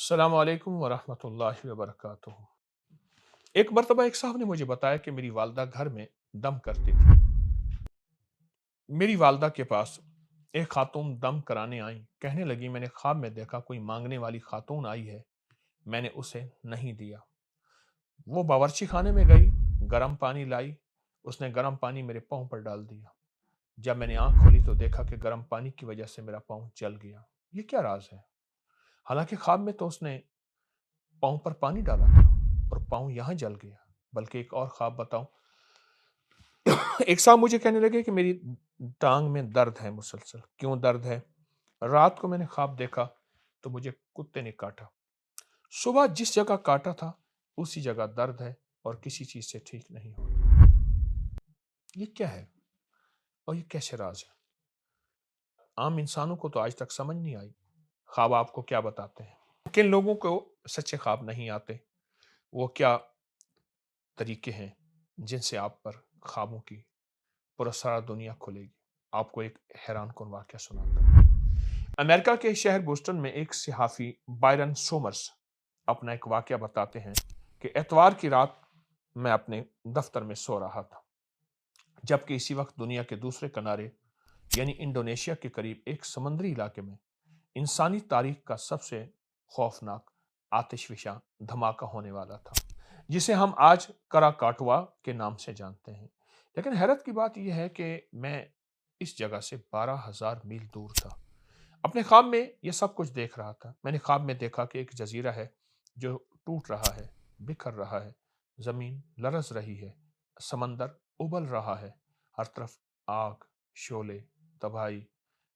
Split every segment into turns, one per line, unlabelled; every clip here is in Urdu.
السلام علیکم ورحمۃ اللہ وبرکاتہ۔ ایک مرتبہ ایک صاحب نے مجھے بتایا کہ میری والدہ گھر میں دم کرتی تھی۔ میری والدہ کے پاس ایک خاتون دم کرانے آئیں، کہنے لگی میں نے خواب میں دیکھا کوئی مانگنے والی خاتون آئی ہے، میں نے اسے نہیں دیا۔ وہ باورچی خانے میں گئی، گرم پانی لائی، اس نے گرم پانی میرے پاؤں پر ڈال دیا۔ جب میں نے آنکھ کھولی تو دیکھا کہ گرم پانی کی وجہ سے میرا پاؤں جل گیا۔ یہ کیا راز ہے؟ حالانکہ خواب میں تو اس نے پاؤں پر پانی ڈالا تھا اور پاؤں یہاں جل گیا۔ بلکہ ایک اور خواب بتاؤں، ایک صاحب مجھے کہنے لگے کہ میری ٹانگ میں درد ہے مسلسل۔ کیوں درد ہے؟ رات کو میں نے خواب دیکھا تو مجھے کتے نے کاٹا۔ صبح جس جگہ کاٹا تھا اسی جگہ درد ہے اور کسی چیز سے ٹھیک نہیں ہوتا۔ یہ کیا ہے اور یہ کیسے راز ہے؟ عام انسانوں کو تو آج تک سمجھ نہیں آئی۔ خواب آپ کو کیا بتاتے ہیں؟ کن لوگوں کو سچے خواب نہیں آتے؟ وہ کیا طریقے ہیں جن سے آپ پر خوابوں کی پراسرار دنیا کھلے گی؟ آپ کو ایک حیران کن واقعہ سناتا ہوں۔ امریکہ کے شہر بوسٹن میں ایک صحافی بائرن سومرز اپنا ایک واقعہ بتاتے ہیں کہ اتوار کی رات میں اپنے دفتر میں سو رہا تھا، جبکہ اسی وقت دنیا کے دوسرے کنارے یعنی انڈونیشیا کے قریب ایک سمندری علاقے میں انسانی تاریخ کا سب سے خوفناک آتش فشاں دھماکہ ہونے والا تھا، جسے ہم آج کرا کاٹوا کے نام سے جانتے ہیں۔ لیکن حیرت کی بات یہ ہے کہ میں اس جگہ سے 12,000 میل دور تھا۔ اپنے خواب میں یہ سب کچھ دیکھ رہا تھا۔ میں نے خواب میں دیکھا کہ ایک جزیرہ ہے جو ٹوٹ رہا ہے، بکھر رہا ہے، زمین لرز رہی ہے، سمندر ابل رہا ہے، ہر طرف آگ، شعلے، تباہی،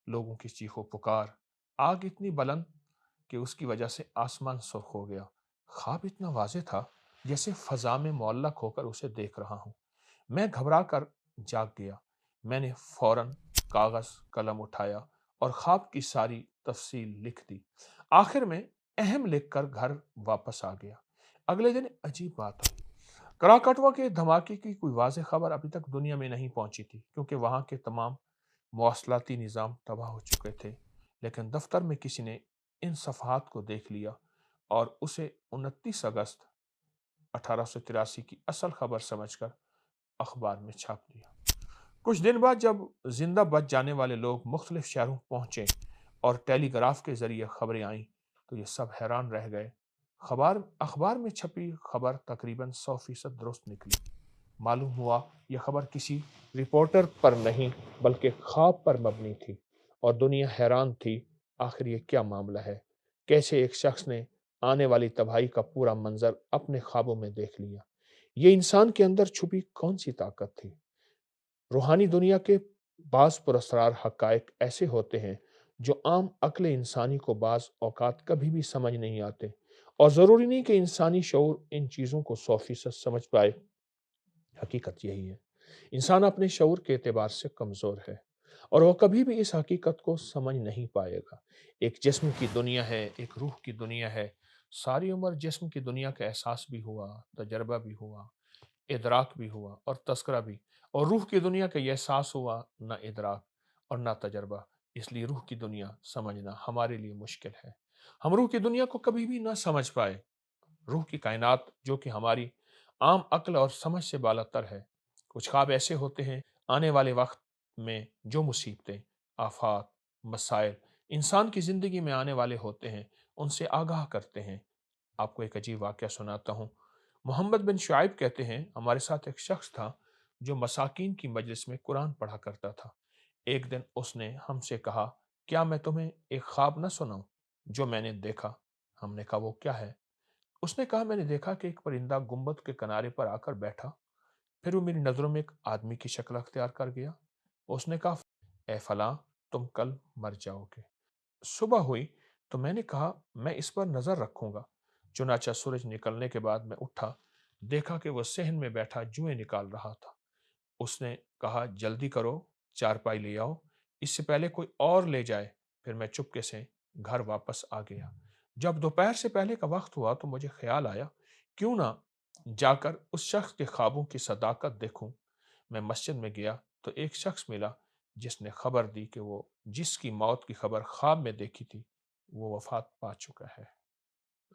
لوگوں کی چیخ و پکار۔ آگ اتنی بلند کہ اس کی وجہ سے آسمان سرخ ہو گیا۔ خواب اتنا واضح تھا جیسے فضا میں معلق ہو کر اسے دیکھ رہا ہوں۔ میں گھبرا کر جاگ گیا۔ میں نے فوراً کاغذ قلم اٹھایا اور خواب کی ساری تفصیل لکھ دی۔ آخر میں اہم لکھ کر گھر واپس آ گیا۔ اگلے دن عجیب بات ہوئی۔ کراکٹوا کے دھماکے کی کوئی واضح خبر ابھی تک دنیا میں نہیں پہنچی تھی، کیونکہ وہاں کے تمام مواصلاتی نظام تباہ ہو چکے تھے۔ لیکن دفتر میں کسی نے ان صفحات کو دیکھ لیا اور اسے 29 اگست 1883 کی اصل خبر سمجھ کر اخبار میں چھاپ دیا۔ کچھ دن بعد جب زندہ بچ جانے والے لوگ مختلف شہروں پہنچے اور ٹیلی گراف کے ذریعے خبریں آئیں تو یہ سب حیران رہ گئے۔ اخبار میں چھپی خبر تقریباً 100% درست نکلی۔ معلوم ہوا یہ خبر کسی رپورٹر پر نہیں بلکہ خواب پر مبنی تھی، اور دنیا حیران تھی آخر یہ کیا معاملہ ہے؟ کیسے ایک شخص نے آنے والی تباہی کا پورا منظر اپنے خوابوں میں دیکھ لیا؟ یہ انسان کے اندر چھپی کون سی طاقت تھی؟ روحانی دنیا کے بعض پراسرار حقائق ایسے ہوتے ہیں جو عام عقل انسانی کو بعض اوقات کبھی بھی سمجھ نہیں آتے، اور ضروری نہیں کہ انسانی شعور ان چیزوں کو 100% سمجھ پائے۔ حقیقت یہی ہے، انسان اپنے شعور کے اعتبار سے کمزور ہے اور وہ کبھی بھی اس حقیقت کو سمجھ نہیں پائے گا۔ ایک جسم کی دنیا ہے، ایک روح کی دنیا ہے۔ ساری عمر جسم کی دنیا کا احساس بھی ہوا، تجربہ بھی ہوا، ادراک بھی ہوا اور تذکرہ بھی، اور روح کی دنیا کا یہ احساس ہوا نہ ادراک اور نہ تجربہ۔ اس لیے روح کی دنیا سمجھنا ہمارے لیے مشکل ہے۔ ہم روح کی دنیا کو کبھی بھی نہ سمجھ پائے۔ روح کی کائنات جو کہ ہماری عام عقل اور سمجھ سے بالاتر ہے۔ کچھ خواب ایسے ہوتے ہیں آنے والے وقت میں جو مصیبتیں، آفات، مسائل انسان کی زندگی میں آنے والے ہوتے ہیں ان سے آگاہ کرتے ہیں۔ آپ کو ایک عجیب واقعہ سناتا ہوں۔ محمد بن شعیب کہتے ہیں ہمارے ساتھ ایک شخص تھا جو مساکین کی مجلس میں قرآن پڑھا کرتا تھا۔ ایک دن اس نے ہم سے کہا، کیا میں تمہیں ایک خواب نہ سناؤں جو میں نے دیکھا؟ ہم نے کہا وہ کیا ہے؟ اس نے کہا میں نے دیکھا کہ ایک پرندہ گنبد کے کنارے پر آ کر بیٹھا، پھر وہ میری نظروں میں ایک آدمی کی شکل اختیار کر گیا۔ اس نے کہا اے فلاں، تم کل مر جاؤ گے۔ صبح ہوئی تو میں نے کہا میں اس پر نظر رکھوں گا۔ چنانچہ سورج نکلنے کے بعد میں اٹھا، دیکھا کہ وہ صحن میں بیٹھا جوئیں نکال رہا تھا۔ اس نے کہا جلدی کرو، چارپائی لے آؤ، اس سے پہلے کوئی اور لے جائے۔ پھر میں چپکے سے گھر واپس آ گیا۔ جب دوپہر سے پہلے کا وقت ہوا تو مجھے خیال آیا کیوں نہ جا کر اس شخص کے خوابوں کی صداقت دیکھوں۔ میں مسجد میں گیا تو ایک شخص ملا جس نے خبر دی کہ وہ جس کی موت کی خبر خواب میں دیکھی تھی وہ وفات پا چکا ہے۔